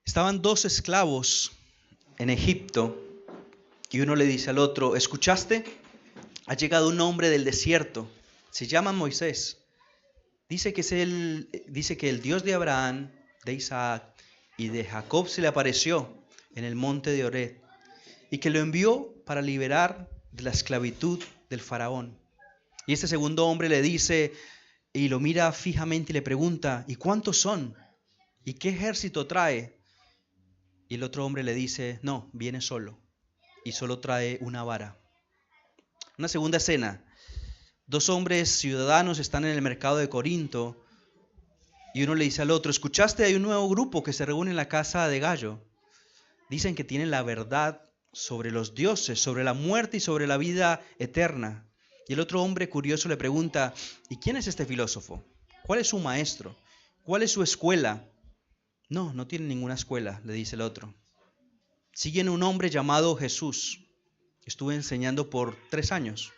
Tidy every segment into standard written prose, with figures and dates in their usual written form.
Estaban dos esclavos en Egipto y uno le dice al otro: ¿escuchaste? Ha llegado un hombre del desierto, se llama Moisés. Dice que el Dios de Abraham, de Isaac y de Jacob se le apareció en el monte de Horeb y que lo envió para liberar de la esclavitud del faraón. Y este segundo hombre le dice y lo mira fijamente y le pregunta: ¿y cuántos son? ¿Y qué ejército trae? Y el otro hombre le dice: no, viene solo y solo trae una vara. Una segunda escena: dos hombres ciudadanos están en el mercado de Corinto y uno le dice al otro: ¿escuchaste? Hay un nuevo grupo que se reúne en la casa de Gallo. Dicen que tienen la verdad sobre los dioses, sobre la muerte y sobre la vida eterna. Y el otro hombre curioso le pregunta: ¿y quién es este filósofo? ¿Cuál es su maestro? ¿Cuál es su escuela? No, no tienen ninguna escuela, le dice el otro. Siguen un hombre llamado Jesús. Estuve enseñando por 3 años.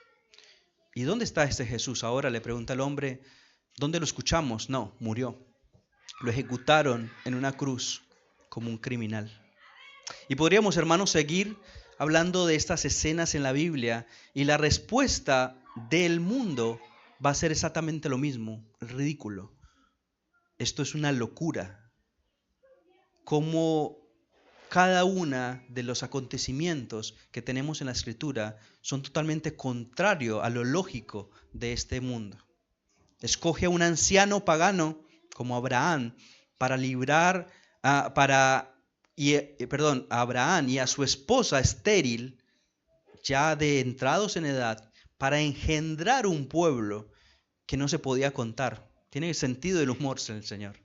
¿Y dónde está este Jesús ahora?, le pregunta el hombre. ¿Dónde lo escuchamos? No, murió. Lo ejecutaron en una cruz como un criminal. Y podríamos, hermanos, seguir hablando de estas escenas en la Biblia, y la respuesta del mundo va a ser exactamente lo mismo: ridículo. Esto es una locura. Como cada uno de los acontecimientos que tenemos en la Escritura son totalmente contrarios a lo lógico de este mundo. Escoge a un anciano pagano como Abraham para librar a Abraham y a su esposa estéril, ya de entrados en edad, para engendrar un pueblo que no se podía contar. Tiene el sentido del humor el Señor.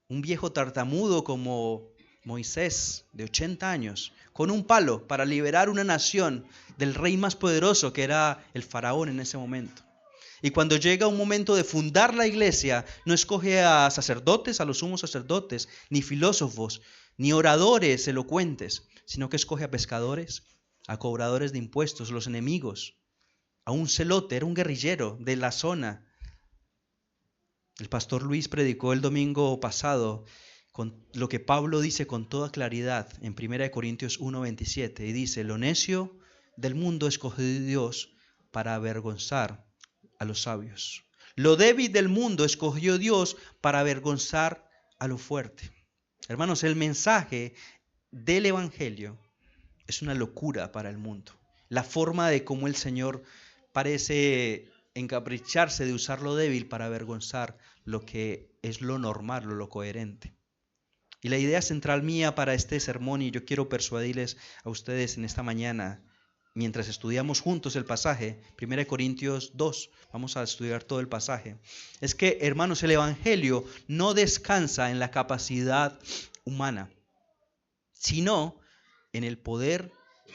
Un viejo tartamudo como Moisés, de 80 años, con un palo para liberar una nación del rey más poderoso, que era el faraón en ese momento. Y cuando llega un momento de fundar la iglesia, no escoge a sacerdotes, a los sumos sacerdotes, ni filósofos, ni oradores elocuentes, sino que escoge a pescadores, a cobradores de impuestos, los enemigos, a un celote, era un guerrillero de la zona. El pastor Luis predicó el domingo pasado con lo que Pablo dice con toda claridad en 1 Corintios 1:27, y dice: lo necio del mundo escogió Dios para avergonzar a los sabios. Lo débil del mundo escogió Dios para avergonzar a lo fuerte. Hermanos, el mensaje del Evangelio es una locura para el mundo. La forma de cómo el Señor parece encapricharse de usar lo débil para avergonzar lo que es lo normal, lo coherente. Y la idea central mía para este sermón, y yo quiero persuadirles a ustedes en esta mañana, mientras estudiamos juntos el pasaje, 1 Corintios 2, vamos a estudiar todo el pasaje, es que, hermanos, el Evangelio no descansa en la capacidad humana, sino en el poder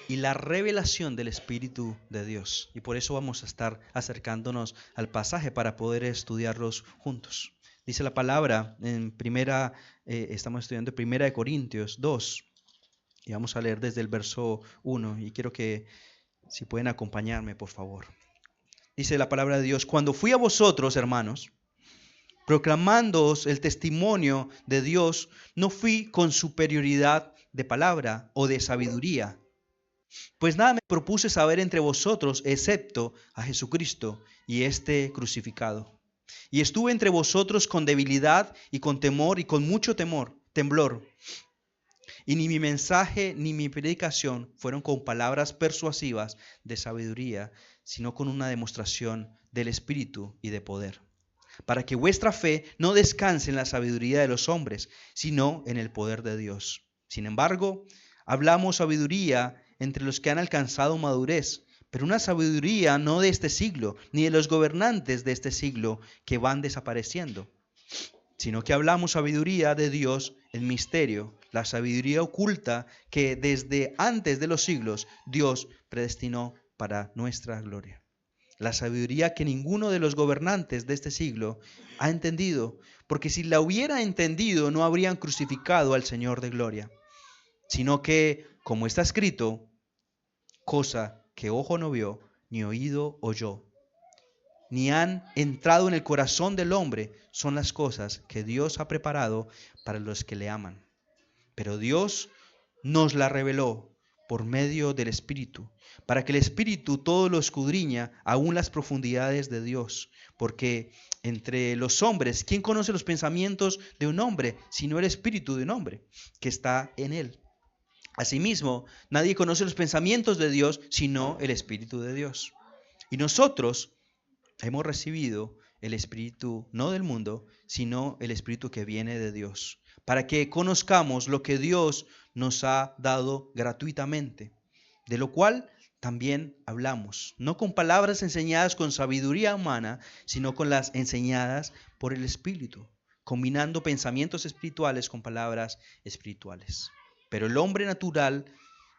y la revelación del Espíritu de Dios. Y por eso vamos a estar acercándonos al pasaje para poder estudiarlos juntos. Dice la palabra en estamos estudiando 1 Corintios 2, y vamos a leer desde el verso 1, y quiero que si pueden acompañarme, por favor. Dice la palabra de Dios: cuando fui a vosotros, hermanos, proclamándoos el testimonio de Dios, no fui con superioridad de palabra o de sabiduría, pues nada me propuse saber entre vosotros excepto a Jesucristo y este crucificado. Y estuve entre vosotros con debilidad y con temor y con mucho temblor. Y ni mi mensaje ni mi predicación fueron con palabras persuasivas de sabiduría, sino con una demostración del Espíritu y de poder, para que vuestra fe no descanse en la sabiduría de los hombres, sino en el poder de Dios. Sin embargo, hablamos sabiduría entre los que han alcanzado madurez, pero una sabiduría no de este siglo, ni de los gobernantes de este siglo que van desapareciendo, sino que hablamos sabiduría de Dios en misterio, la sabiduría oculta que desde antes de los siglos Dios predestinó para nuestra gloria. La sabiduría que ninguno de los gobernantes de este siglo ha entendido, porque si la hubiera entendido no habrían crucificado al Señor de gloria, sino que, como está escrito, cosa que ojo no vio, ni oído oyó, ni han entrado en el corazón del hombre, son las cosas que Dios ha preparado para los que le aman. Pero Dios nos la reveló por medio del Espíritu, para que el Espíritu todo lo escudriña, aún las profundidades de Dios. Porque entre los hombres, ¿quién conoce los pensamientos de un hombre, sino el Espíritu de un hombre que está en él? Asimismo, nadie conoce los pensamientos de Dios, sino el Espíritu de Dios. Y nosotros hemos recibido el Espíritu no del mundo, sino el Espíritu que viene de Dios, para que conozcamos lo que Dios nos ha dado gratuitamente, de lo cual también hablamos, no con palabras enseñadas con sabiduría humana, sino con las enseñadas por el Espíritu, combinando pensamientos espirituales con palabras espirituales. Pero el hombre natural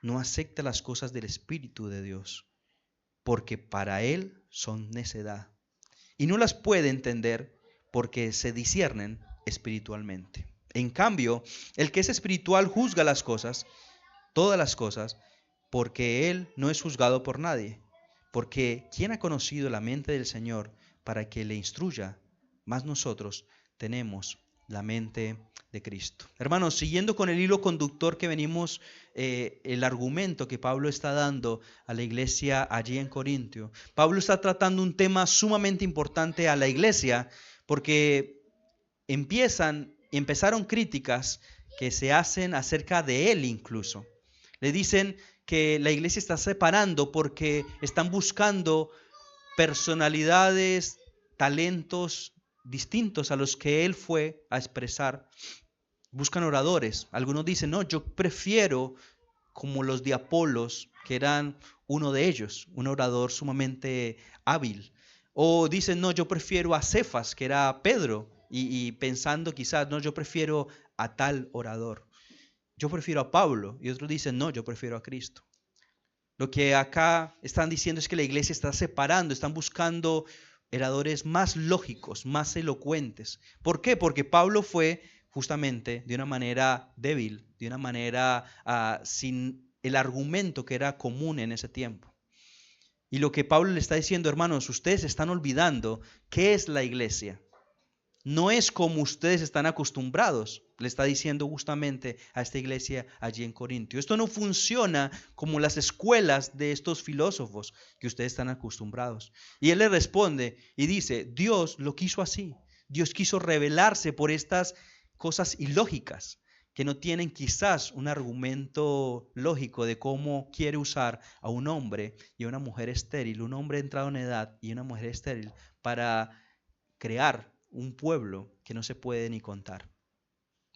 no acepta las cosas del Espíritu de Dios, porque para él son necedad, y no las puede entender porque se disciernen espiritualmente. En cambio, el que es espiritual juzga las cosas, todas las cosas, porque él no es juzgado por nadie. Porque ¿quién ha conocido la mente del Señor para que le instruya? Mas nosotros tenemos la mente de Cristo. Hermanos, siguiendo con el hilo conductor que venimos, el argumento que Pablo está dando a la iglesia allí en Corintio. Pablo está tratando un tema sumamente importante a la iglesia porque empezaron críticas que se hacen acerca de él incluso. Le dicen que la iglesia está separando porque están buscando personalidades, talentos distintos a los que él fue a expresar. Buscan oradores. Algunos dicen, no, yo prefiero como los de Apolos, que eran uno de ellos, un orador sumamente hábil. O dicen, no, yo prefiero a Cefas, que era Pedro, y pensando quizás, no, yo prefiero a tal orador. Yo prefiero a Pablo. Y otros dicen, no, yo prefiero a Cristo. Lo que acá están diciendo es que la iglesia está separando, están buscando oradores más lógicos, más elocuentes. ¿Por qué? Porque Pablo fue justamente de una manera débil, de una manera sin el argumento que era común en ese tiempo. Y lo que Pablo le está diciendo, hermanos, ustedes están olvidando qué es la iglesia. No es como ustedes están acostumbrados, le está diciendo justamente a esta iglesia allí en Corintio. Esto no funciona como las escuelas de estos filósofos que ustedes están acostumbrados. Y él le responde y dice, Dios lo quiso así. Dios quiso revelarse por estas cosas ilógicas que no tienen quizás un argumento lógico de cómo quiere usar a un hombre y a una mujer estéril, un hombre entrado en edad y una mujer estéril para crear un pueblo que no se puede ni contar.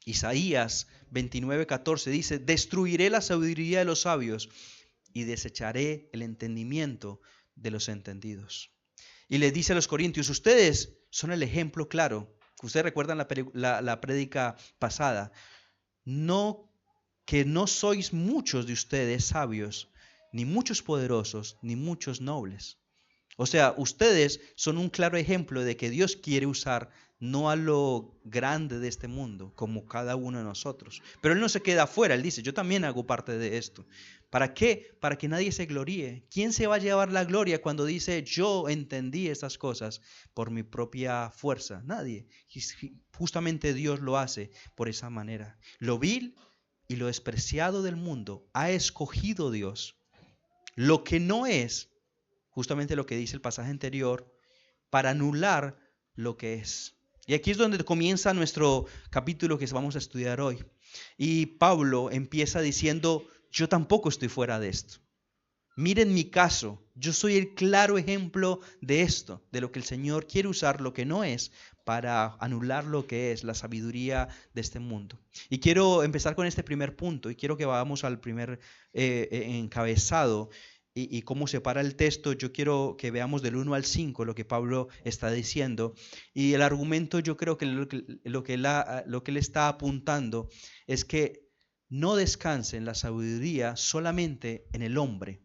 Isaías 29:14 dice, destruiré la sabiduría de los sabios y desecharé el entendimiento de los entendidos. Y le dice a los corintios, ustedes son el ejemplo claro. Ustedes recuerdan la prédica pasada. No, que no sois muchos de ustedes sabios, ni muchos poderosos, ni muchos nobles. O sea, ustedes son un claro ejemplo de que Dios quiere usar no a lo grande de este mundo, como cada uno de nosotros. Pero Él no se queda afuera, Él dice, yo también hago parte de esto. ¿Para qué? Para que nadie se gloríe. ¿Quién se va a llevar la gloria cuando dice, yo entendí estas cosas por mi propia fuerza? Nadie. Justamente Dios lo hace por esa manera. Lo vil y lo despreciado del mundo ha escogido Dios. Lo que no es, justamente lo que dice el pasaje anterior, para anular lo que es. Y aquí es donde comienza nuestro capítulo que vamos a estudiar hoy. Y Pablo empieza diciendo, yo tampoco estoy fuera de esto. Miren mi caso, yo soy el claro ejemplo de esto, de lo que el Señor quiere usar lo que no es para anular lo que es la sabiduría de este mundo. Y quiero empezar con este primer punto y quiero que vayamos al primer encabezado. Y cómo separa el texto, yo quiero que veamos del 1 al 5 lo que Pablo está diciendo. Y el argumento, yo creo que lo que él está apuntando es que no descanse en la sabiduría solamente en el hombre,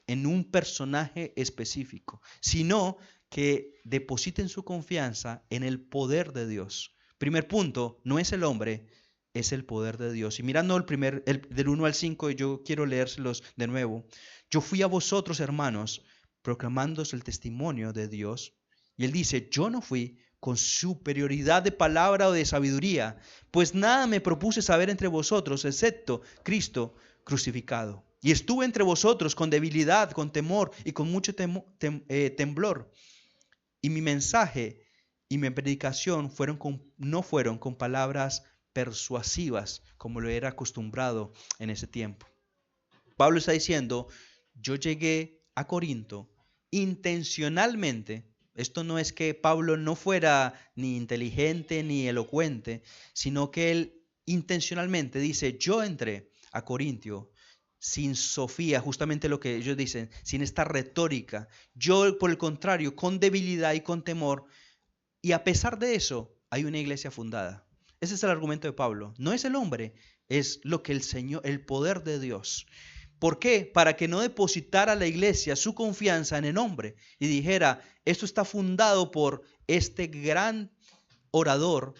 en un personaje específico, sino que depositen su confianza en el poder de Dios. Primer punto, no es el hombre, es el poder de Dios. Y mirando del 1 al 5, yo quiero leérselos de nuevo. Yo fui a vosotros, hermanos, proclamándoos el testimonio de Dios. Y él dice, yo no fui con superioridad de palabra o de sabiduría, pues nada me propuse saber entre vosotros, excepto Cristo crucificado. Y estuve entre vosotros con debilidad, con temor y con mucho temblor. Y mi mensaje y mi predicación no fueron con palabras persuasivas, como lo era acostumbrado en ese tiempo. Pablo está diciendo, yo llegué a Corinto intencionalmente. Esto no es que Pablo no fuera ni inteligente ni elocuente, sino que él intencionalmente dice, yo entré a Corintio sin sofía, justamente lo que ellos dicen, sin esta retórica. Yo, por el contrario, con debilidad y con temor, y a pesar de eso, hay una iglesia fundada. Ese es el argumento de Pablo. No es el hombre, es lo que el Señor, el poder de Dios. ¿Por qué? Para que no depositara la iglesia su confianza en el hombre y dijera, esto está fundado por este gran orador,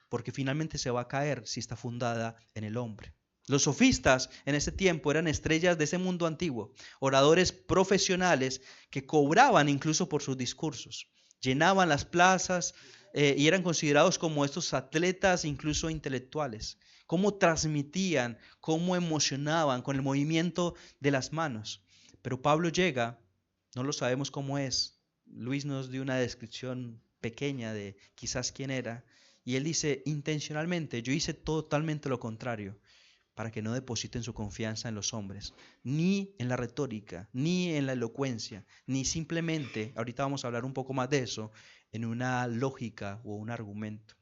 porque finalmente se va a caer si está fundada en el hombre. Los sofistas en ese tiempo eran estrellas de ese mundo antiguo, oradores profesionales que cobraban incluso por sus discursos, llenaban las plazas y eran considerados como estos atletas incluso intelectuales. Cómo transmitían, cómo emocionaban con el movimiento de las manos. Pero Pablo llega, no lo sabemos cómo es. Luis nos dio una descripción pequeña de quizás quién era. Y él dice, intencionalmente, yo hice totalmente lo contrario, para que no depositen su confianza en los hombres, ni en la retórica, ni en la elocuencia, ni simplemente, ahorita vamos a hablar un poco más de eso, en una lógica o un argumento.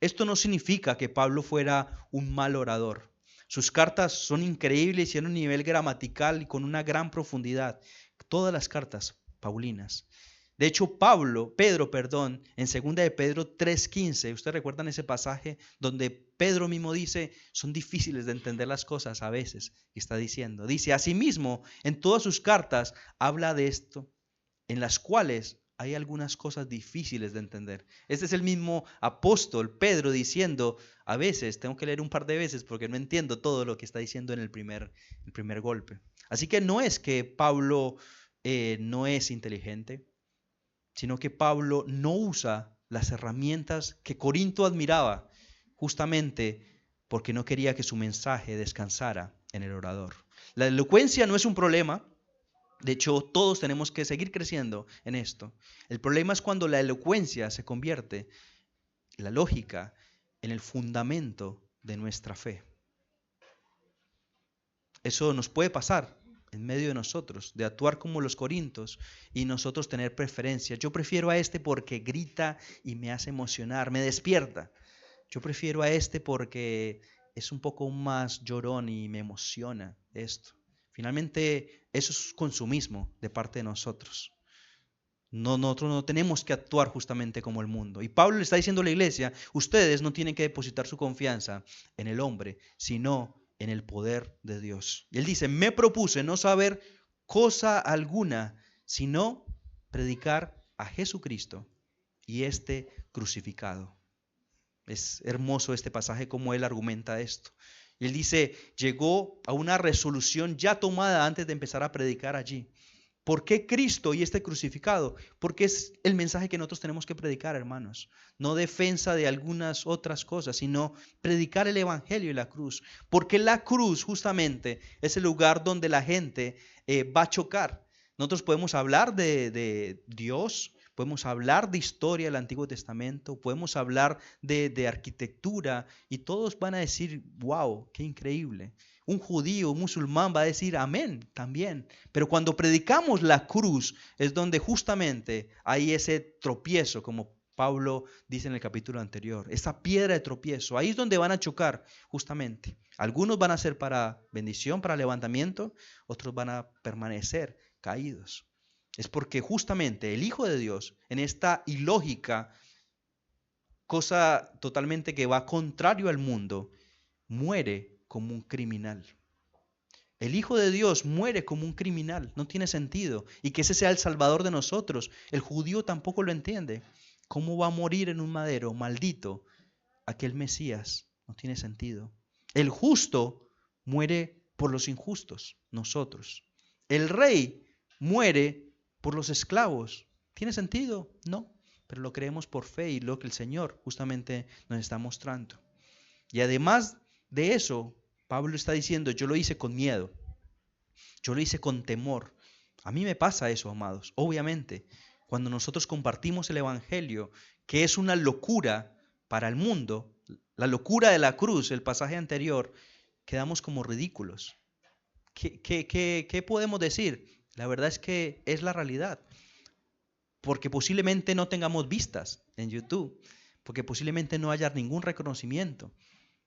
Esto no significa que Pablo fuera un mal orador. Sus cartas son increíbles y en un nivel gramatical y con una gran profundidad. Todas las cartas paulinas. De hecho, Pedro, en 2 de Pedro 3:15, ¿ustedes recuerdan ese pasaje donde Pedro mismo dice, son difíciles de entender las cosas a veces? Y está diciendo, dice, asimismo, en todas sus cartas habla de esto, en las cuales hay algunas cosas difíciles de entender. Este es el mismo apóstol Pedro diciendo, a veces tengo que leer un par de veces porque no entiendo todo lo que está diciendo en el primer golpe. Así que no es que Pablo no es inteligente, sino que Pablo no usa las herramientas que Corinto admiraba, justamente porque no quería que su mensaje descansara en el orador. La elocuencia no es un problema. De hecho, todos tenemos que seguir creciendo en esto. El problema es cuando la elocuencia se convierte, la lógica, en el fundamento de nuestra fe. Eso nos puede pasar en medio de nosotros, de actuar como los corintios y nosotros tener preferencia. Yo prefiero a este porque grita y me hace emocionar, me despierta. Yo prefiero a este porque es un poco más llorón y me emociona esto. Finalmente, eso es consumismo de parte de nosotros. Nosotros no tenemos que actuar justamente como el mundo. Y Pablo le está diciendo a la iglesia, ustedes no tienen que depositar su confianza en el hombre, sino en el poder de Dios. Y él dice, me propuse no saber cosa alguna, sino predicar a Jesucristo y este crucificado. Es hermoso este pasaje como él argumenta esto. Y él dice, llegó a una resolución ya tomada antes de empezar a predicar allí. ¿Por qué Cristo y este crucificado? Porque es el mensaje que nosotros tenemos que predicar, hermanos. No defensa de algunas otras cosas, sino predicar el evangelio y la cruz. Porque la cruz justamente es el lugar donde la gente va a chocar. Nosotros podemos hablar de Dios, podemos hablar de historia del Antiguo Testamento, podemos hablar de arquitectura y todos van a decir, wow, qué increíble. Un judío, un musulmán va a decir amén también. Pero cuando predicamos la cruz es donde justamente hay ese tropiezo, como Pablo dice en el capítulo anterior, esa piedra de tropiezo. Ahí es donde van a chocar justamente. Algunos van a ser para bendición, para levantamiento, otros van a permanecer caídos. Es porque justamente el Hijo de Dios, en esta ilógica cosa totalmente que va contrario al mundo, muere como un criminal. El Hijo de Dios muere como un criminal, no tiene sentido. Y que ese sea el Salvador de nosotros. El judío tampoco lo entiende. ¿Cómo va a morir en un madero? Maldito. Aquel Mesías no tiene sentido. El justo muere por los injustos, nosotros. El rey muere por los esclavos. ¿Tiene sentido? No. pero lo creemos por fe y lo que el Señor justamente nos está mostrando. Y además de eso, Pablo está diciendo, yo lo hice con miedo, yo lo hice con temor. A mí me pasa eso, amados. Obviamente, cuando nosotros compartimos el Evangelio, que es una locura para el mundo, la locura de la cruz, el pasaje anterior, quedamos como ridículos. ¿Qué podemos decir? La verdad es que es la realidad. Porque posiblemente no tengamos vistas en YouTube, porque posiblemente no haya ningún reconocimiento.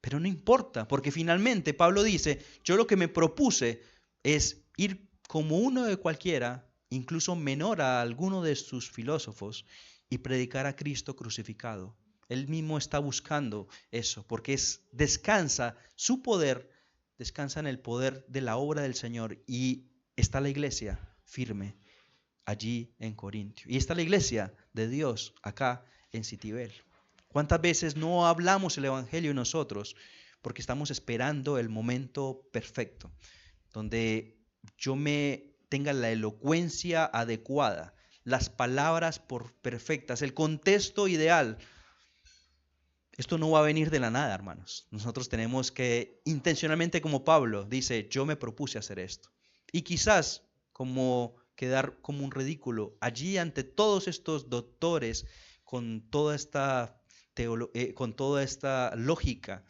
Pero no importa, porque finalmente Pablo dice, yo lo que me propuse es ir como uno de cualquiera, incluso menor a alguno de sus filósofos, y predicar a Cristo crucificado. Él mismo está buscando eso, porque descansa su poder, descansa en el poder de la obra del Señor, y está la iglesia firme allí en Corintio. Y está la iglesia de Dios acá en Citibel. ¿Cuántas veces no hablamos el Evangelio nosotros porque estamos esperando el momento perfecto, donde yo me tenga la elocuencia adecuada, las palabras perfectas, el contexto ideal? Esto no va a venir de la nada, hermanos. Nosotros tenemos que intencionalmente, como Pablo dice, yo me propuse hacer esto. Y quizás como quedar como un ridículo allí ante todos estos doctores con toda con toda esta lógica,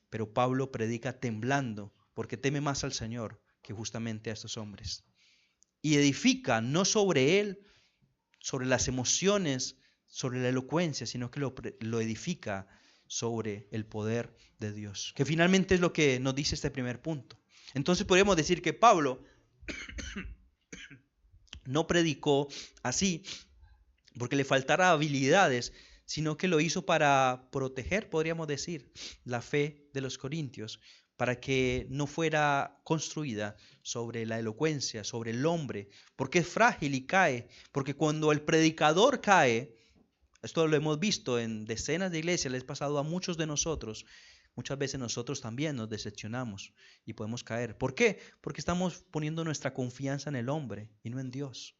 pero Pablo predica temblando porque teme más al Señor que justamente a estos hombres. Y edifica no sobre él, sobre las emociones, sobre la elocuencia, sino que lo edifica sobre el poder de Dios, que finalmente es lo que nos dice este primer punto. Entonces podríamos decir que Pablo no predicó así porque le faltara habilidades, sino que lo hizo para proteger, podríamos decir, la fe de los corintios, para que no fuera construida sobre la elocuencia, sobre el hombre, porque es frágil y cae, porque cuando el predicador cae, esto lo hemos visto en decenas de iglesias, les ha pasado a muchos de nosotros. Muchas veces nosotros también nos decepcionamos y podemos caer. ¿Por qué? Porque estamos poniendo nuestra confianza en el hombre y no en Dios.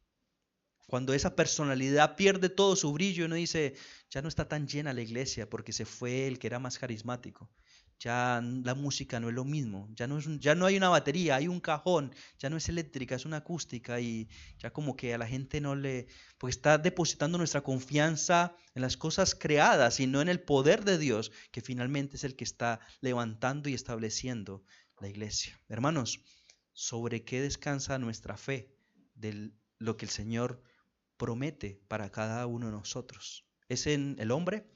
Cuando esa personalidad pierde todo su brillo y uno dice, ya no está tan llena la iglesia porque se fue el que era más carismático. Ya la música no es lo mismo, ya no hay una batería, hay un cajón, ya no es eléctrica, es una acústica y ya como que a la gente no le... Porque está depositando nuestra confianza en las cosas creadas y no en el poder de Dios, que finalmente es el que está levantando y estableciendo la iglesia. Hermanos, ¿sobre qué descansa nuestra fe? De lo que el Señor promete para cada uno de nosotros. ¿Es en el hombre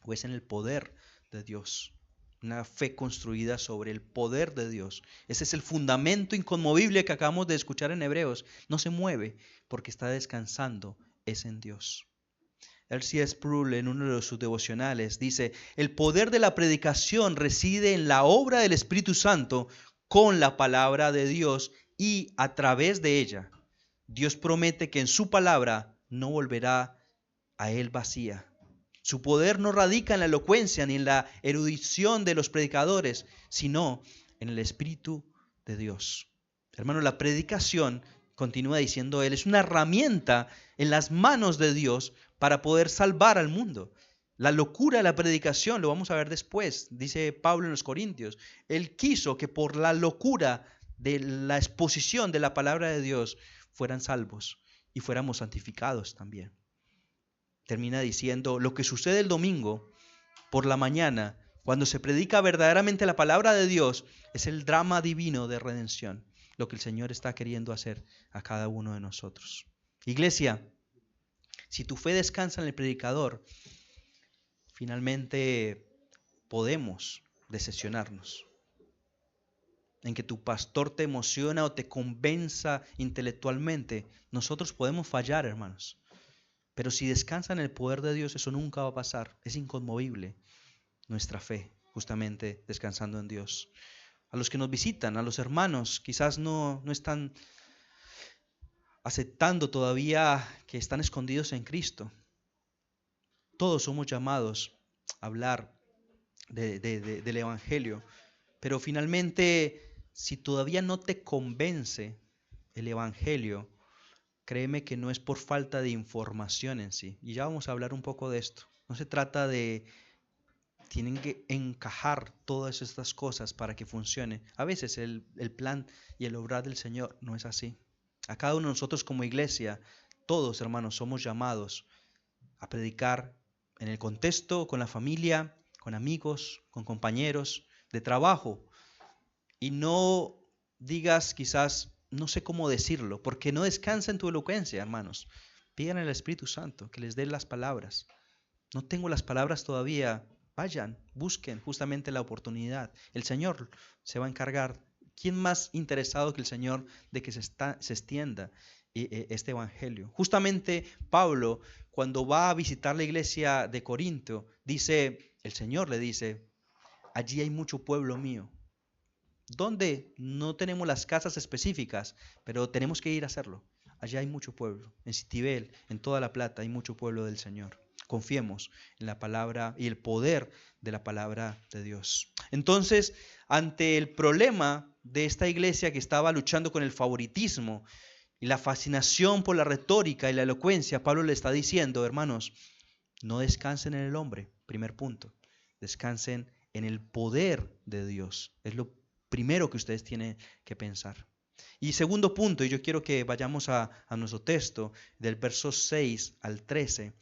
o es en el poder de Dios? Una fe construida sobre el poder de Dios. Ese es el fundamento inconmovible que acabamos de escuchar en Hebreos. No se mueve porque está descansando, es en Dios. R.C. Sproul en uno de sus devocionales dice, el poder de la predicación reside en la obra del Espíritu Santo con la palabra de Dios y a través de ella. Dios promete que en su palabra no volverá a él vacía. Su poder no radica en la elocuencia ni en la erudición de los predicadores, sino en el Espíritu de Dios. Hermano, la predicación, continúa diciendo él, es una herramienta en las manos de Dios para poder salvar al mundo. La locura de la predicación, lo vamos a ver después, dice Pablo en los Corintios. Él quiso que por la locura de la exposición de la palabra de Dios fueran salvos y fuéramos santificados también. Termina diciendo, lo que sucede el domingo por la mañana, cuando se predica verdaderamente la palabra de Dios, es el drama divino de redención, lo que el Señor está queriendo hacer a cada uno de nosotros. Iglesia, si tu fe descansa en el predicador, finalmente podemos decepcionarnos. En que tu pastor te emociona o te convenza intelectualmente, nosotros podemos fallar, hermanos. Pero si descansa en el poder de Dios, eso nunca va a pasar. Es inconmovible nuestra fe, justamente descansando en Dios. A los que nos visitan, a los hermanos, quizás no están aceptando todavía que están escondidos en Cristo. Todos somos llamados a hablar del Evangelio, pero finalmente, si todavía no te convence el Evangelio, créeme que no es por falta de información en sí. Y ya vamos a hablar un poco de esto. No se trata de, tienen que encajar todas estas cosas para que funcione. A veces el plan y el obrar del Señor no es así. A cada uno de nosotros como iglesia, todos hermanos, somos llamados a predicar en el contexto, con la familia, con amigos, con compañeros de trabajo. Y no digas quizás, no sé cómo decirlo, porque no descansa en tu elocuencia, hermanos. Pidan al Espíritu Santo que les dé las palabras. No tengo las palabras todavía. Vayan, busquen justamente la oportunidad. El Señor se va a encargar. ¿Quién más interesado que el Señor de que se extienda este evangelio? Justamente Pablo, cuando va a visitar la iglesia de Corinto, dice, el Señor le dice, allí hay mucho pueblo mío. ¿Dónde? No tenemos las casas específicas, pero tenemos que ir a hacerlo. Allá hay mucho pueblo. En Citibel, en toda La Plata, hay mucho pueblo del Señor. Confiemos en la palabra y el poder de la palabra de Dios. Entonces, ante el problema de esta iglesia que estaba luchando con el favoritismo y la fascinación por la retórica y la elocuencia, Pablo le está diciendo, hermanos, no descansen en el hombre, primer punto. Descansen en el poder de Dios. Es lo primero que ustedes tienen que pensar. Y segundo punto, y yo quiero que vayamos a nuestro texto del verso 6 al 13.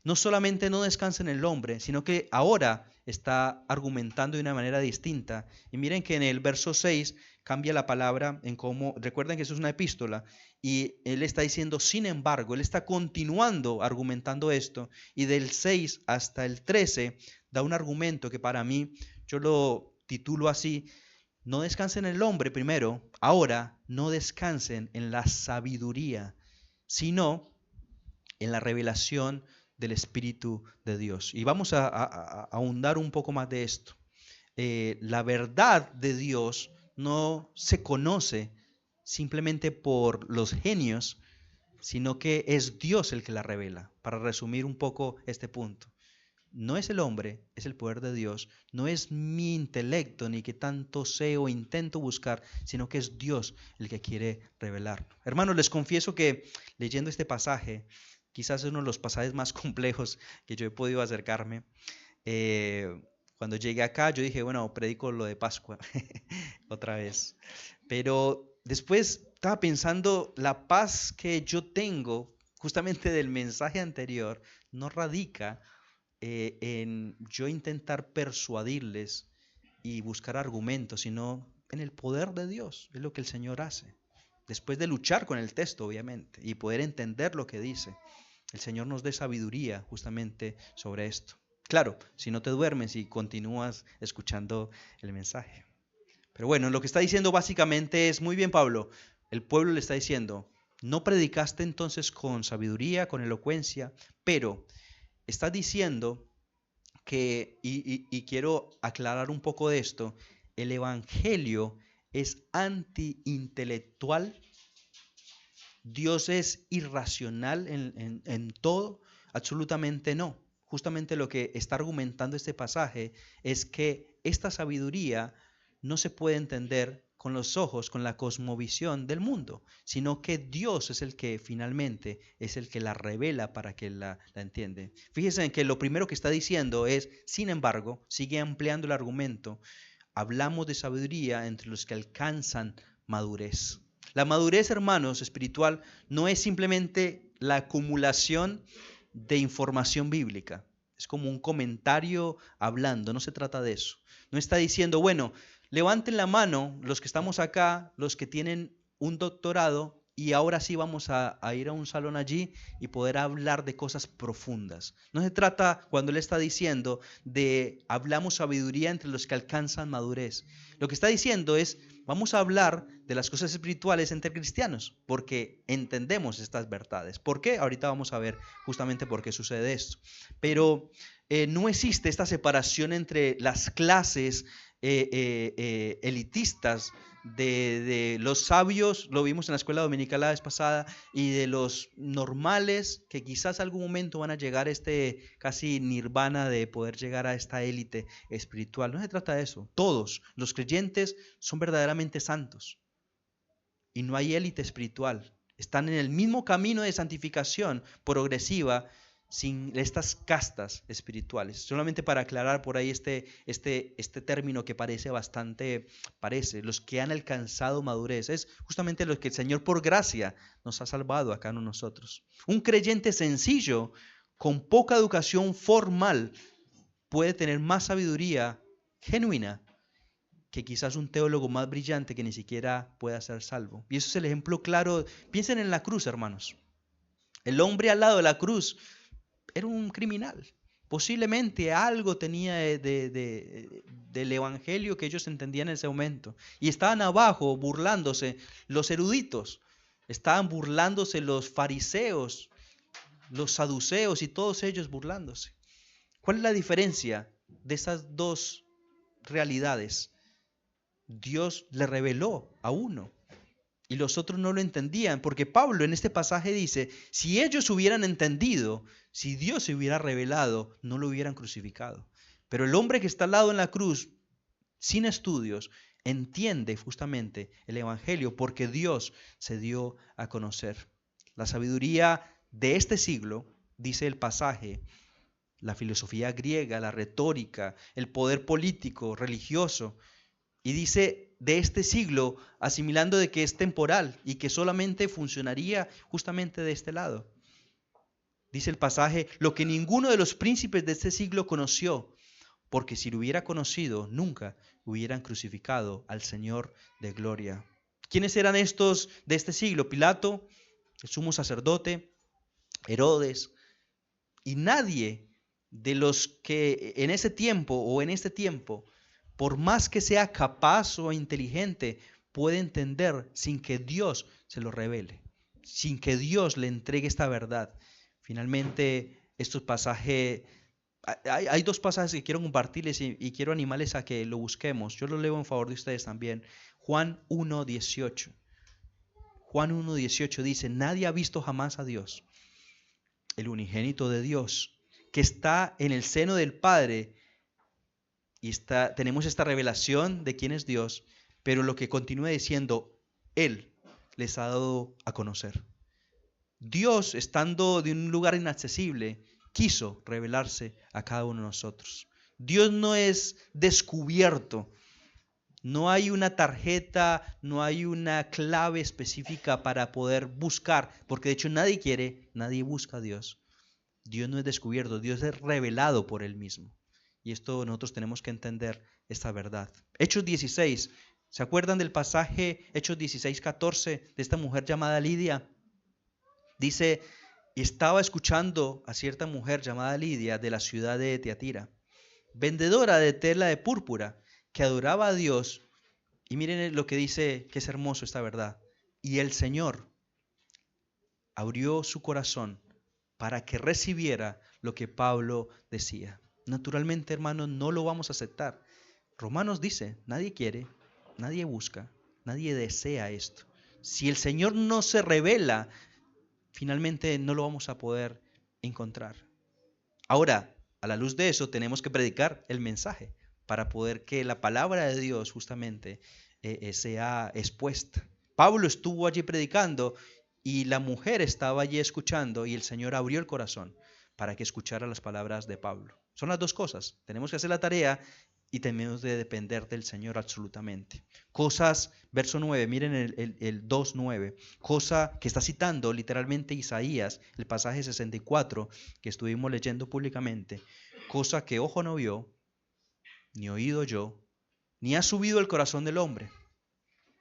No solamente no descansa en el hombre, sino que ahora está argumentando de una manera distinta. Y miren que en el verso 6 cambia la palabra en cómo, recuerden que eso es una epístola, y él está diciendo, sin embargo, él está continuando argumentando esto, y del 6 hasta el 13 da un argumento que para mí, yo lo titulo así, no descansen en el hombre primero, ahora no descansen en la sabiduría, sino en la revelación del Espíritu de Dios. Y vamos a ahondar un poco más de esto. La verdad de Dios no se conoce simplemente por los genios, sino que es Dios el que la revela. Para resumir un poco este punto. No es el hombre, es el poder de Dios. No es mi intelecto ni que tanto sé o intento buscar, sino que es Dios el que quiere revelar. Hermanos, les confieso que leyendo este pasaje, quizás es uno de los pasajes más complejos que yo he podido acercarme. Cuando llegué acá, yo dije, bueno, predico lo de Pascua otra vez. Pero después estaba pensando, la paz que yo tengo justamente del mensaje anterior no radica en yo intentar persuadirles y buscar argumentos, sino en el poder de Dios. Es lo que el Señor hace. Después de luchar con el texto, obviamente, y poder entender lo que dice, el Señor nos dé sabiduría justamente sobre esto. Claro, si no te duermes y continúas escuchando el mensaje. Pero bueno, lo que está diciendo básicamente es, muy bien, Pablo, el pueblo le está diciendo, no predicaste entonces con sabiduría, con elocuencia, pero está diciendo que, y quiero aclarar un poco de esto, el evangelio es antiintelectual, Dios es irracional en todo, absolutamente no. Justamente lo que está argumentando este pasaje es que esta sabiduría no se puede entender con los ojos, con la cosmovisión del mundo, sino que Dios es el que finalmente es el que la revela para que la entiende. Fíjense en que lo primero que está diciendo es, sin embargo, sigue ampliando el argumento, hablamos de sabiduría entre los que alcanzan madurez. La madurez, hermanos, espiritual no es simplemente la acumulación de información bíblica. Es como un comentario hablando, no se trata de eso. No está diciendo, bueno, levanten la mano los que estamos acá, los que tienen un doctorado, y ahora sí vamos a ir a un salón allí y poder hablar de cosas profundas. No se trata, cuando él está diciendo, de hablamos sabiduría entre los que alcanzan madurez. Lo que está diciendo es, vamos a hablar de las cosas espirituales entre cristianos, porque entendemos estas verdades. ¿Por qué? Ahorita vamos a ver justamente por qué sucede esto. Pero no existe esta separación entre las clases elitistas de los sabios, lo vimos en la escuela dominical la vez pasada, y de los normales que quizás algún momento van a llegar a este casi nirvana de poder llegar a esta élite espiritual. No se trata de eso. Todos los creyentes son verdaderamente santos y no hay élite espiritual. Están en el mismo camino de santificación progresiva sin estas castas espirituales. Solamente para aclarar por ahí este término que parece, los que han alcanzado madurez, es justamente los que el Señor por gracia nos ha salvado a cada uno de nosotros. Un creyente sencillo, con poca educación formal, puede tener más sabiduría genuina que quizás un teólogo más brillante que ni siquiera pueda ser salvo. Y eso es el ejemplo claro. Piensen en la cruz, hermanos. El hombre al lado de la cruz era un criminal. Posiblemente algo tenía del evangelio que ellos entendían en ese momento. Y estaban abajo burlándose los eruditos, estaban burlándose los fariseos, los saduceos y todos ellos burlándose. ¿Cuál es la diferencia de esas dos realidades? Dios le reveló a uno y los otros no lo entendían, porque Pablo en este pasaje dice, si ellos hubieran entendido, si Dios se hubiera revelado, no lo hubieran crucificado. Pero el hombre que está al lado en la cruz, sin estudios, entiende justamente el evangelio porque Dios se dio a conocer. La sabiduría de este siglo, dice el pasaje, la filosofía griega, la retórica, el poder político, religioso, y dice de este siglo, asimilando de que es temporal y que solamente funcionaría justamente de este lado. Dice el pasaje, lo que ninguno de los príncipes de este siglo conoció, porque si lo hubiera conocido, nunca hubieran crucificado al Señor de gloria. ¿Quiénes eran estos de este siglo? Pilato, el sumo sacerdote, Herodes, y nadie de los que en ese tiempo o en este tiempo, por más que sea capaz o inteligente, puede entender sin que Dios se lo revele, sin que Dios le entregue esta verdad. Finalmente, estos pasajes, hay dos pasajes que quiero compartirles y quiero animarles a que lo busquemos. Yo lo leo en favor de ustedes también. Juan 1:18. Juan 1:18 dice, nadie ha visto jamás a Dios, el unigénito de Dios, que está en el seno del Padre. Y tenemos esta revelación de quién es Dios, pero lo que continúa diciendo, Él les ha dado a conocer. Dios, estando de un lugar inaccesible, quiso revelarse a cada uno de nosotros. Dios no es descubierto. No hay una tarjeta, no hay una clave específica para poder buscar, porque de hecho nadie busca a Dios. Dios no es descubierto, Dios es revelado por Él mismo. Y esto nosotros tenemos que entender esta verdad. Hechos 16, ¿se acuerdan del pasaje Hechos 16:14 de esta mujer llamada Lidia? Dice, estaba escuchando a cierta mujer llamada Lidia de la ciudad de Tiatira, vendedora de tela de púrpura, que adoraba a Dios. Y miren lo que dice, que es hermoso esta verdad. Y el Señor abrió su corazón para que recibiera lo que Pablo decía. Naturalmente, hermanos, no lo vamos a aceptar. Romanos dice, nadie quiere, nadie busca, nadie desea esto. Si el Señor no se revela, finalmente no lo vamos a poder encontrar. Ahora, a la luz de eso, tenemos que predicar el mensaje para poder que la palabra de Dios justamente sea expuesta. Pablo estuvo allí predicando y la mujer estaba allí escuchando y el Señor abrió el corazón para que escuchara las palabras de Pablo. Son las dos cosas. Tenemos que hacer la tarea y tenemos de depender del Señor absolutamente. Cosas, verso 9, miren el 2:9, cosa que está citando literalmente Isaías, el pasaje 64 que estuvimos leyendo públicamente, cosa que ojo no vio, ni oído yo, ni ha subido el corazón del hombre.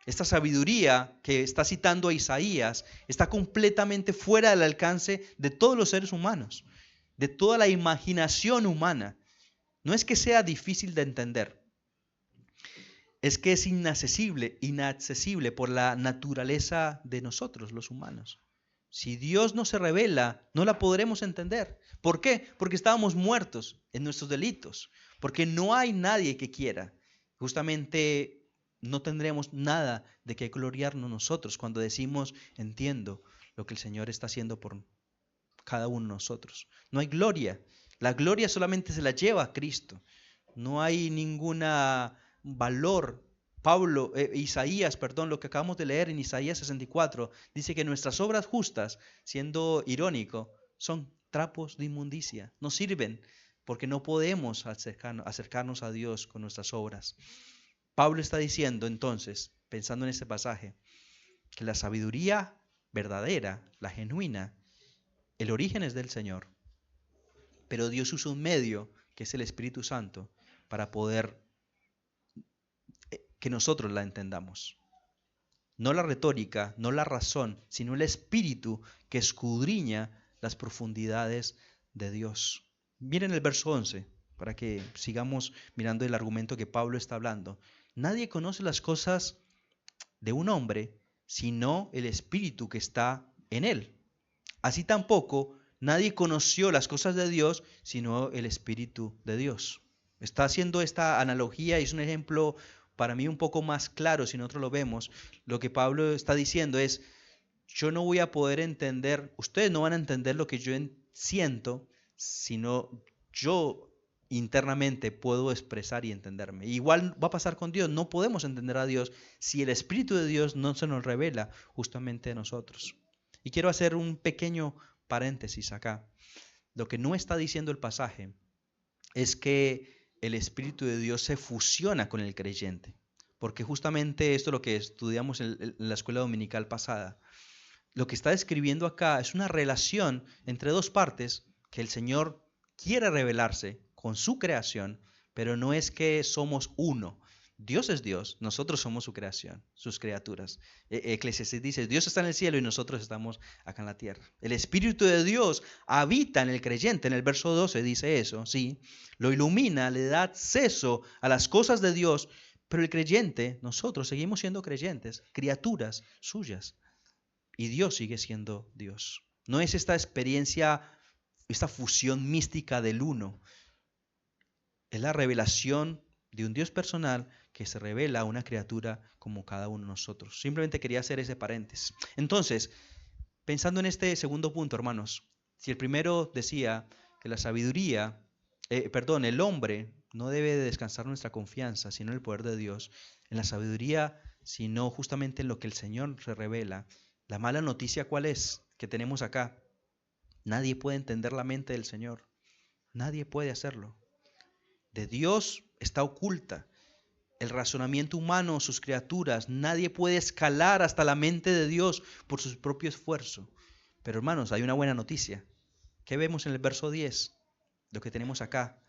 Esta sabiduría que está citando a Isaías está completamente fuera del alcance de todos los seres humanos, de toda la imaginación humana. No es que sea difícil de entender, es que es inaccesible por la naturaleza de nosotros, los humanos. Si Dios no se revela, no la podremos entender. ¿Por qué? Porque estábamos muertos en nuestros delitos, porque no hay nadie que quiera. Justamente no tendremos nada de qué gloriarnos nosotros cuando decimos, entiendo lo que el Señor está haciendo por cada uno de nosotros. No hay gloria. La gloria solamente se la lleva a Cristo. No hay ningún valor Isaías, perdón, lo que acabamos de leer en Isaías 64, dice que nuestras obras justas, siendo irónico, son trapos de inmundicia, no sirven porque no podemos acercarnos a Dios con nuestras obras. Pablo está diciendo entonces, pensando en este pasaje, que la sabiduría verdadera, la genuina, el origen es del Señor, pero Dios usa un medio, que es el Espíritu Santo, para poder que nosotros la entendamos. No la retórica, no la razón, sino el Espíritu que escudriña las profundidades de Dios. Miren el verso 11, para que sigamos mirando el argumento que Pablo está hablando. Nadie conoce las cosas de un hombre, sino el Espíritu que está en él. Así tampoco nadie conoció las cosas de Dios, sino el Espíritu de Dios. Está haciendo esta analogía y es un ejemplo para mí un poco más claro si nosotros lo vemos. Lo que Pablo está diciendo es, yo no voy a poder entender, ustedes no van a entender lo que yo siento, sino yo internamente puedo expresar y entenderme. Igual va a pasar con Dios, no podemos entender a Dios si el Espíritu de Dios no se nos revela justamente a nosotros. Y quiero hacer un pequeño paréntesis acá. Lo que no está diciendo el pasaje es que el Espíritu de Dios se fusiona con el creyente, porque justamente esto es lo que estudiamos en la escuela dominical pasada. Lo que está describiendo acá es una relación entre dos partes que el Señor quiere revelarse con su creación, pero no es que somos uno. Dios es Dios, nosotros somos su creación, sus criaturas. Eclesiastés dice, Dios está en el cielo y nosotros estamos acá en la tierra. El Espíritu de Dios habita en el creyente, en el verso 12 dice eso, sí. Lo ilumina, le da acceso a las cosas de Dios, pero el creyente, nosotros seguimos siendo creyentes, criaturas suyas. Y Dios sigue siendo Dios. No es esta experiencia, esta fusión mística del uno. Es la revelación de un Dios personal que se revela a una criatura como cada uno de nosotros. Simplemente quería hacer ese paréntesis. Entonces, pensando en este segundo punto, hermanos, si el primero decía que la sabiduría, el hombre no debe de descansar nuestra confianza, sino en el poder de Dios, en la sabiduría, sino justamente en lo que el Señor se revela. La mala noticia, ¿cuál es? Que tenemos acá. Nadie puede entender la mente del Señor. Nadie puede hacerlo. De Dios está oculta. El razonamiento humano, sus criaturas, nadie puede escalar hasta la mente de Dios por su propio esfuerzo. Pero hermanos, hay una buena noticia. ¿Qué vemos en el verso 10? Lo que tenemos acá.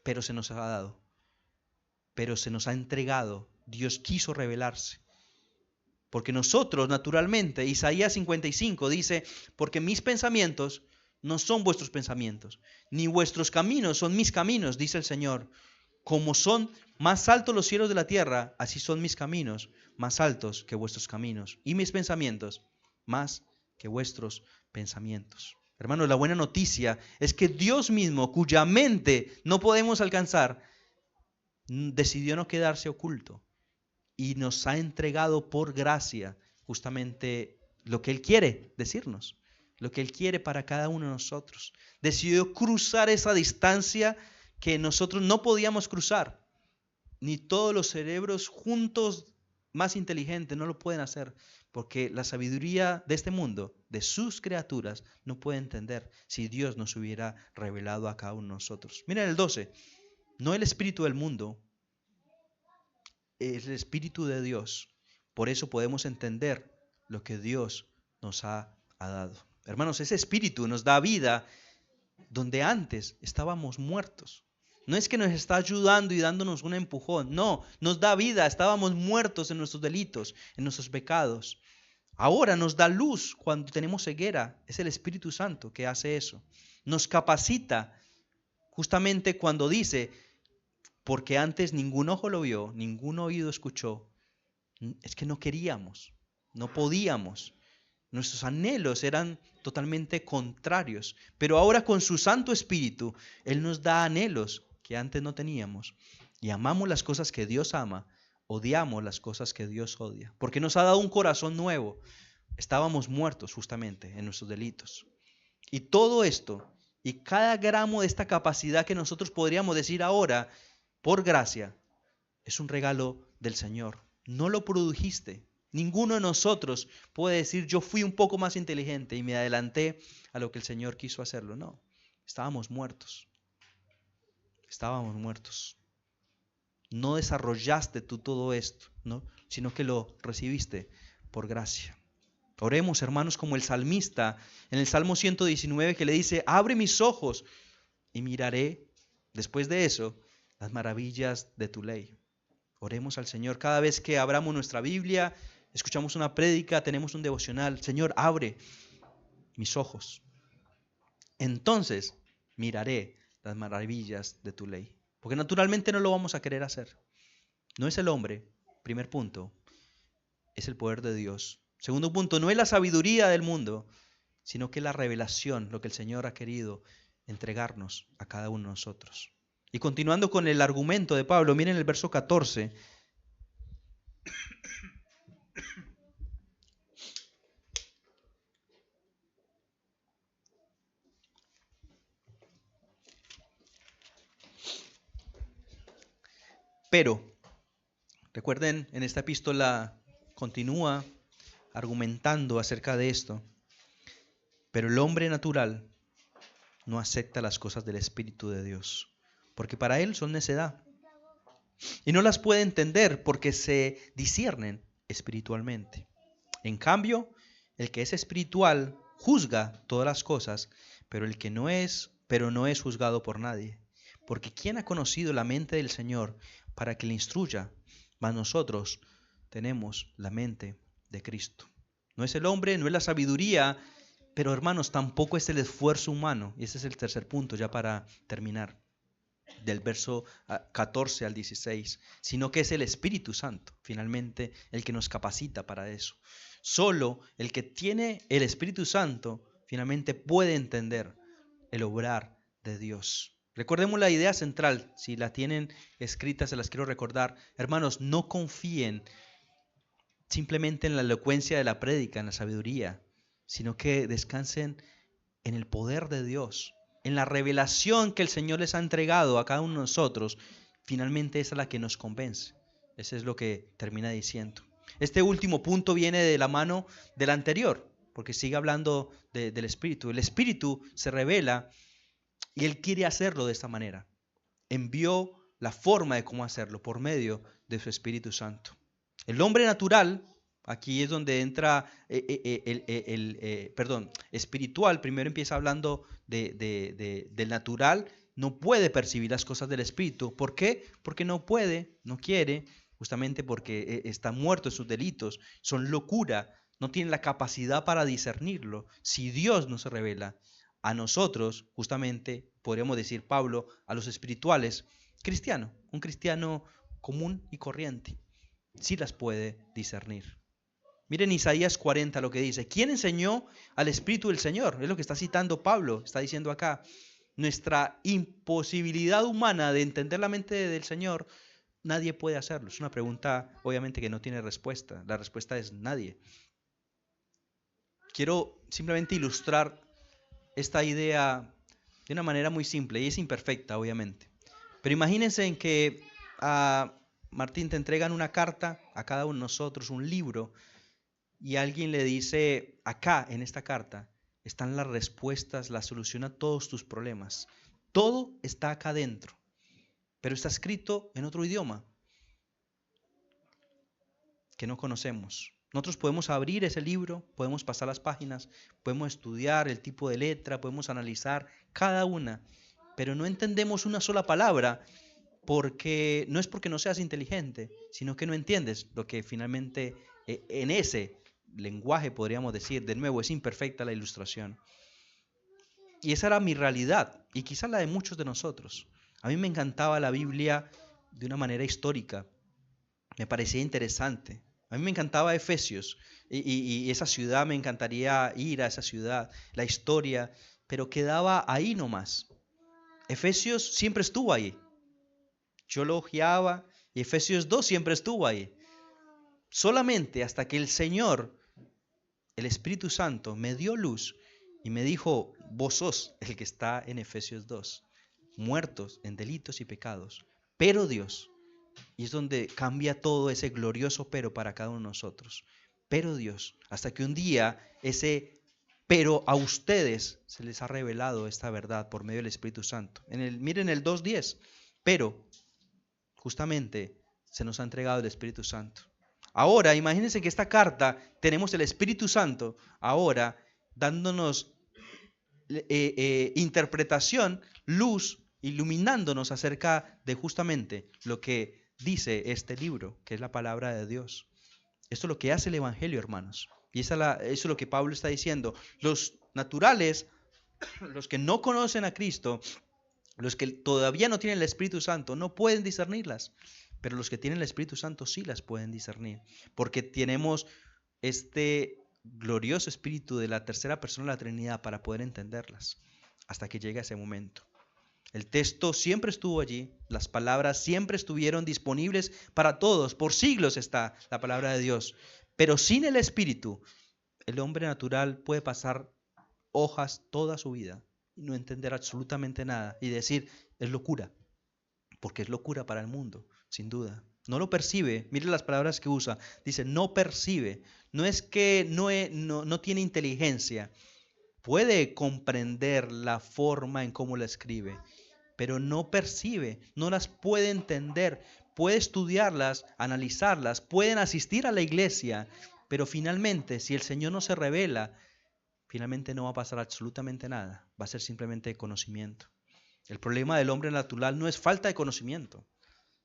Pero se nos ha dado. Pero se nos ha entregado. Dios quiso revelarse. Porque nosotros, naturalmente, Isaías 55 dice, porque mis pensamientos no son vuestros pensamientos, ni vuestros caminos son mis caminos, dice el Señor. Como son más altos los cielos de la tierra, así son mis caminos más altos que vuestros caminos, y mis pensamientos más que vuestros pensamientos. Hermanos, la buena noticia es que Dios mismo, cuya mente no podemos alcanzar, decidió no quedarse oculto. Y nos ha entregado por gracia justamente lo que Él quiere decirnos, lo que Él quiere para cada uno de nosotros. Decidió cruzar esa distancia que nosotros no podíamos cruzar. Ni todos los cerebros juntos más inteligentes no lo pueden hacer, porque la sabiduría de este mundo, de sus criaturas, no puede entender si Dios nos hubiera revelado a cada uno de nosotros. Miren el 12, no el espíritu del mundo, es el Espíritu de Dios. Por eso podemos entender lo que Dios nos ha dado. Hermanos, ese Espíritu nos da vida donde antes estábamos muertos. No es que nos está ayudando y dándonos un empujón. No, nos da vida. Estábamos muertos en nuestros delitos, en nuestros pecados. Ahora nos da luz cuando tenemos ceguera. Es el Espíritu Santo que hace eso. Nos capacita justamente cuando dice, porque antes ningún ojo lo vio, ningún oído escuchó. Es que no queríamos, no podíamos. Nuestros anhelos eran totalmente contrarios. Pero ahora con su Santo Espíritu, Él nos da anhelos que antes no teníamos. Y amamos las cosas que Dios ama, odiamos las cosas que Dios odia. Porque nos ha dado un corazón nuevo. Estábamos muertos justamente en nuestros delitos. Y todo esto, y cada gramo de esta capacidad que nosotros podríamos decir ahora, por gracia, es un regalo del Señor. No lo produjiste. Ninguno de nosotros puede decir, yo fui un poco más inteligente y me adelanté a lo que el Señor quiso hacerlo. No, estábamos muertos. Estábamos muertos. No desarrollaste tú todo esto, ¿no? Sino que lo recibiste por gracia. Oremos, hermanos, como el salmista en el Salmo 119 que le dice, abre mis ojos y miraré, después de eso, las maravillas de tu ley. Oremos al Señor. Cada vez que abramos nuestra Biblia, escuchamos una prédica, tenemos un devocional, Señor, abre mis ojos. Entonces miraré las maravillas de tu ley. Porque naturalmente no lo vamos a querer hacer. No es el hombre, primer punto, es el poder de Dios. Segundo punto, no es la sabiduría del mundo, sino que es la revelación, lo que el Señor ha querido entregarnos a cada uno de nosotros. Y continuando con el argumento de Pablo, miren el verso 14. Pero, recuerden, en esta epístola continúa argumentando acerca de esto. Pero el hombre natural no acepta las cosas del Espíritu de Dios, porque para él son necedad. Y no las puede entender porque se disciernen espiritualmente. En cambio, el que es espiritual juzga todas las cosas, pero el que no es juzgado por nadie. Porque ¿quién ha conocido la mente del Señor para que le instruya? Mas nosotros tenemos la mente de Cristo. No es el hombre, no es la sabiduría, pero hermanos, tampoco es el esfuerzo humano. Y ese es el tercer punto ya para terminar, del verso 14 al 16, sino que es el Espíritu Santo, finalmente, el que nos capacita para eso. Solo el que tiene el Espíritu Santo, finalmente puede entender el obrar de Dios. Recordemos la idea central, si la tienen escrita, se las quiero recordar. Hermanos, no confíen simplemente en la elocuencia de la prédica, en la sabiduría, sino que descansen en el poder de Dios, en la revelación que el Señor les ha entregado a cada uno de nosotros. Finalmente esa es la que nos convence. Eso es lo que termina diciendo. Este último punto viene de la mano del anterior, porque sigue hablando del Espíritu. El Espíritu se revela y Él quiere hacerlo de esta manera. Envió la forma de cómo hacerlo por medio de su Espíritu Santo. El hombre natural, aquí es donde entra espiritual, primero empieza hablando del natural, no puede percibir las cosas del Espíritu. ¿Por qué? Porque no puede, no quiere, justamente porque está muerto en sus delitos, son locura, no tiene la capacidad para discernirlo. Si Dios no se revela a nosotros, justamente, podríamos decir Pablo, a los espirituales, un cristiano común y corriente, sí las puede discernir. Miren Isaías 40 lo que dice. ¿Quién enseñó al Espíritu del Señor? Es lo que está citando Pablo, está diciendo acá. Nuestra imposibilidad humana de entender la mente del Señor, nadie puede hacerlo. Es una pregunta obviamente que no tiene respuesta. La respuesta es nadie. Quiero simplemente ilustrar esta idea de una manera muy simple y es imperfecta obviamente. Pero imagínense en que a Martín te entregan una carta, a cada uno de nosotros un libro, y alguien le dice, acá en esta carta están las respuestas, la solución a todos tus problemas. Todo está acá dentro, pero está escrito en otro idioma que no conocemos. Nosotros podemos abrir ese libro, podemos pasar las páginas, podemos estudiar el tipo de letra, podemos analizar cada una, pero no entendemos una sola palabra porque no es porque no seas inteligente, sino que no entiendes lo que finalmente en ese lenguaje podríamos decir. De nuevo, es imperfecta la ilustración. Y esa era mi realidad y quizás la de muchos de nosotros. A mí me encantaba la Biblia de una manera histórica, me parecía interesante. A mí me encantaba Efesios y esa ciudad, me encantaría ir a esa ciudad, la historia, pero quedaba ahí nomás. Efesios siempre estuvo ahí. Yo lo ojeaba y Efesios 2 siempre estuvo ahí. Solamente hasta que el Señor, el Espíritu Santo, me dio luz y me dijo, vos sos el que está en Efesios 2, muertos en delitos y pecados, pero Dios Y es donde cambia todo ese glorioso pero para cada uno de nosotros. Pero Dios, hasta que un día ese pero a ustedes se les ha revelado esta verdad por medio del Espíritu Santo. Miren el 2:10, pero justamente se nos ha entregado el Espíritu Santo. Ahora, imagínense que esta carta tenemos el Espíritu Santo ahora dándonos interpretación, luz, iluminándonos acerca de justamente lo que dice este libro, que es la palabra de Dios. Esto es lo que hace el Evangelio, hermanos. Y eso es lo que Pablo está diciendo. Los naturales, los que no conocen a Cristo, los que todavía no tienen el Espíritu Santo, no pueden discernirlas. Pero los que tienen el Espíritu Santo sí las pueden discernir. Porque tenemos este glorioso Espíritu de la tercera persona de la Trinidad para poder entenderlas hasta que llegue ese momento. El texto siempre estuvo allí, las palabras siempre estuvieron disponibles para todos, por siglos está la palabra de Dios. Pero sin el Espíritu, el hombre natural puede pasar hojas toda su vida y no entender absolutamente nada y decir, es locura, porque es locura para el mundo, sin duda. No lo percibe, mire las palabras que usa, dice, no percibe, no es que no tiene inteligencia, puede comprender la forma en cómo la escribe, pero no percibe, no las puede entender, puede estudiarlas, analizarlas, pueden asistir a la iglesia, pero finalmente, si el Señor no se revela, finalmente no va a pasar absolutamente nada, va a ser simplemente conocimiento. El problema del hombre natural no es falta de conocimiento,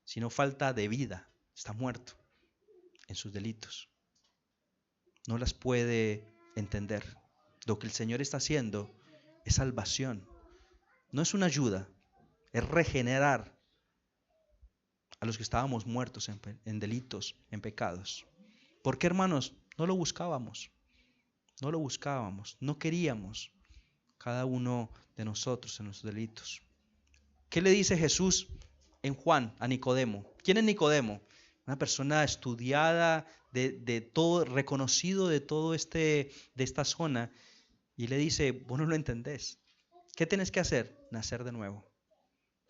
sino falta de vida. Está muerto en sus delitos. No las puede entender. Lo que el Señor está haciendo es salvación. No es una ayuda, es regenerar a los que estábamos muertos en delitos, en pecados. ¿Por qué, hermanos? No lo buscábamos. No lo buscábamos. No queríamos cada uno de nosotros en nuestros delitos. ¿Qué le dice Jesús en Juan a Nicodemo? ¿Quién es Nicodemo? Una persona estudiada, de todo, reconocido de de esta zona. Y le dice, vos no lo entendés. ¿Qué tenés que hacer? Nacer de nuevo.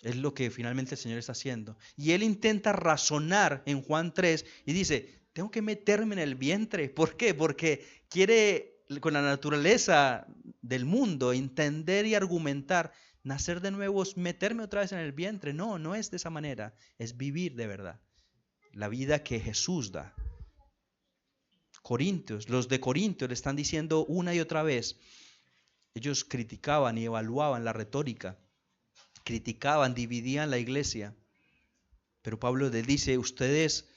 Es lo que finalmente el Señor está haciendo. Y él intenta razonar en Juan 3 y dice, tengo que meterme en el vientre. ¿Por qué? Porque quiere con la naturaleza del mundo entender y argumentar. Nacer de nuevo es meterme otra vez en el vientre. No, no es de esa manera. Es vivir de verdad. La vida que Jesús da. Los de Corintios le están diciendo una y otra vez. Ellos criticaban y evaluaban la retórica. Criticaban, dividían la iglesia. Pero Pablo les dice, ustedes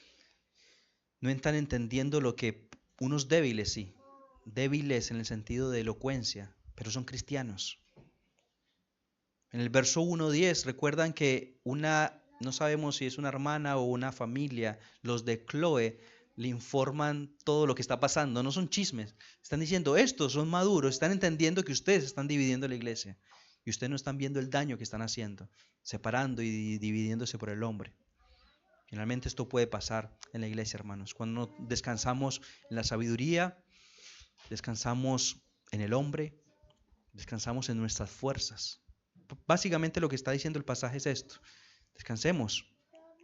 no están entendiendo lo que unos débiles, sí. Débiles en el sentido de elocuencia, pero son cristianos. En el verso 1:10 recuerdan que no sabemos si es una hermana o una familia, los de Cloé le informan todo lo que está pasando, no son chismes. Están diciendo, estos son maduros, están entendiendo que ustedes están dividiendo la iglesia y ustedes no están viendo el daño que están haciendo, separando y dividiéndose por el hombre. Finalmente esto puede pasar en la iglesia, hermanos. Cuando no descansamos en la sabiduría, descansamos en el hombre, descansamos en nuestras fuerzas. Básicamente lo que está diciendo el pasaje es esto. Descansemos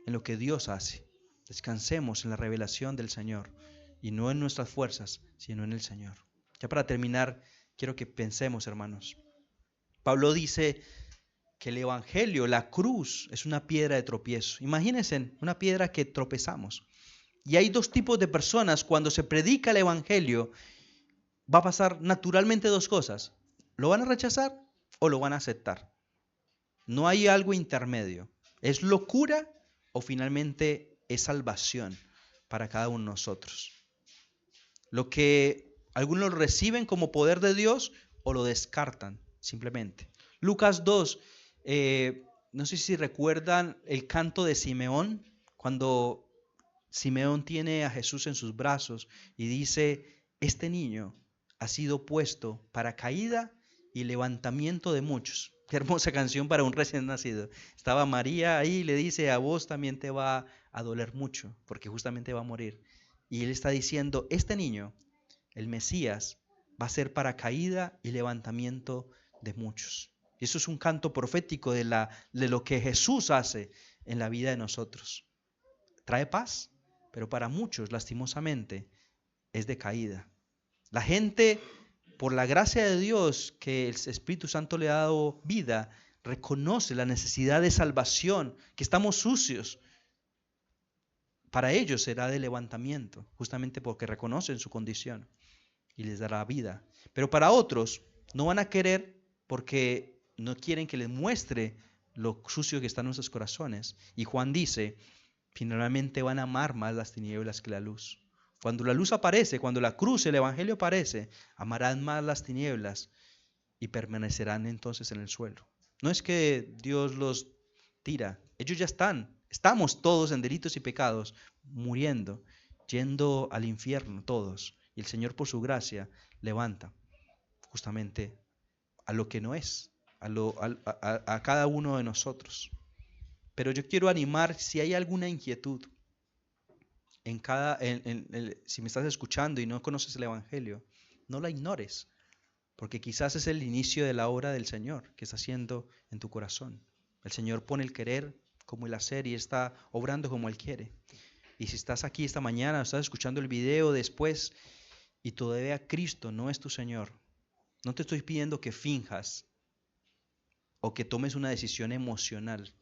en lo que Dios hace. Descansemos en la revelación del Señor. Y no en nuestras fuerzas, sino en el Señor. Ya para terminar, quiero que pensemos, hermanos. Pablo dice que el Evangelio, la cruz, es una piedra de tropiezo. Imagínense, una piedra que tropezamos. Y hay dos tipos de personas cuando se predica el Evangelio. Va a pasar naturalmente dos cosas. ¿Lo van a rechazar o lo van a aceptar? No hay algo intermedio. ¿Es locura o finalmente es salvación para cada uno de nosotros? Lo que algunos reciben como poder de Dios o lo descartan simplemente. Lucas 2, no sé si recuerdan el canto de Simeón, cuando Simeón tiene a Jesús en sus brazos y dice, este niño ha sido puesto para caída y levantamiento de muchos. Qué hermosa canción para un recién nacido. Estaba María ahí y le dice, a vos también te va a doler mucho, porque justamente va a morir. Y él está diciendo, este niño, el Mesías, va a ser para caída y levantamiento de muchos. Y eso es un canto profético de lo que Jesús hace en la vida de nosotros. trae paz, pero para muchos, lastimosamente, es de caída. La gente, por la gracia de Dios que el Espíritu Santo le ha dado vida, reconoce la necesidad de salvación, que estamos sucios. Para ellos será de levantamiento, justamente porque reconocen su condición y les dará vida. Pero para otros no van a querer porque no quieren que les muestre lo sucio que están nuestros corazones. Y Juan dice, finalmente van a amar más las tinieblas que la luz. Cuando la luz aparece, cuando la cruz, el evangelio aparece, amarán más las tinieblas y permanecerán entonces en el suelo. No es que Dios los tira, ellos ya estamos todos en delitos y pecados, muriendo, yendo al infierno todos. Y el Señor por su gracia levanta justamente a lo que no es, a cada uno de nosotros. Pero yo quiero animar, si hay alguna inquietud, si me estás escuchando y no conoces el Evangelio, no la ignores, porque quizás es el inicio de la obra del Señor que está haciendo en tu corazón. El Señor pone el querer como el hacer y está obrando como Él quiere. Y si estás aquí esta mañana, estás escuchando el video después y todavía Cristo no es tu Señor, no te estoy pidiendo que finjas o que tomes una decisión emocional.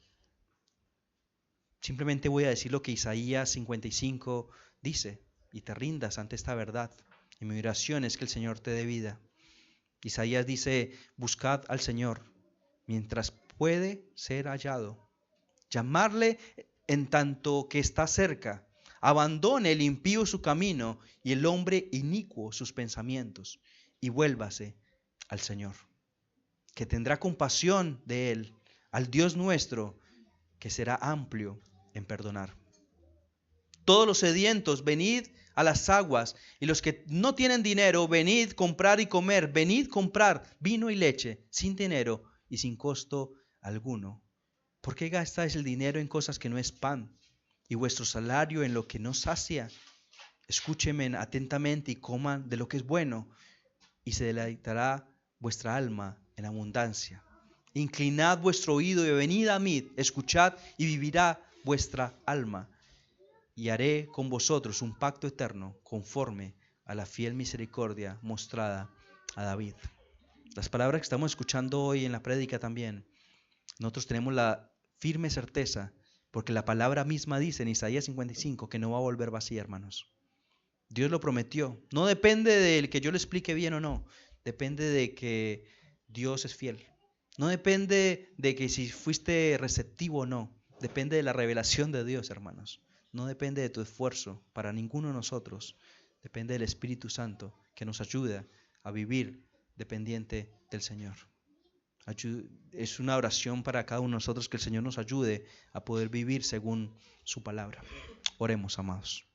Simplemente voy a decir lo que Isaías 55 dice y te rindas ante esta verdad. Y mi oración es que el Señor te dé vida. Isaías dice, buscad al Señor mientras puede ser hallado. Llamarle en tanto que está cerca. Abandone el impío su camino y el hombre inicuo sus pensamientos y vuélvase al Señor, que tendrá compasión de él, al Dios nuestro, que será amplio en perdonar. Todos los sedientos, venid a las aguas, y los que no tienen dinero, venid comprar y comer, venid comprar vino y leche sin dinero y sin costo alguno. ¿Por qué gastáis el dinero en cosas que no es pan y vuestro salario en lo que no sacia? Escúchenme atentamente y coman de lo que es bueno, y se deleitará vuestra alma en abundancia. Inclinad vuestro oído y venid a mí, escuchad y vivirá vuestra alma. Y haré con vosotros un pacto eterno conforme a la fiel misericordia mostrada a David. Las palabras que estamos escuchando hoy en la prédica también, nosotros tenemos la firme certeza, porque la palabra misma dice en Isaías 55 que no va a volver vacía, hermanos. Dios lo prometió. No depende del que yo le explique bien o no, depende de que Dios es fiel. No depende de que si fuiste receptivo o no, depende de la revelación de Dios, hermanos. No depende de tu esfuerzo para ninguno de nosotros, depende del Espíritu Santo que nos ayuda a vivir dependiente del Señor. Es una oración para cada uno de nosotros que el Señor nos ayude a poder vivir según su palabra. Oremos, amados.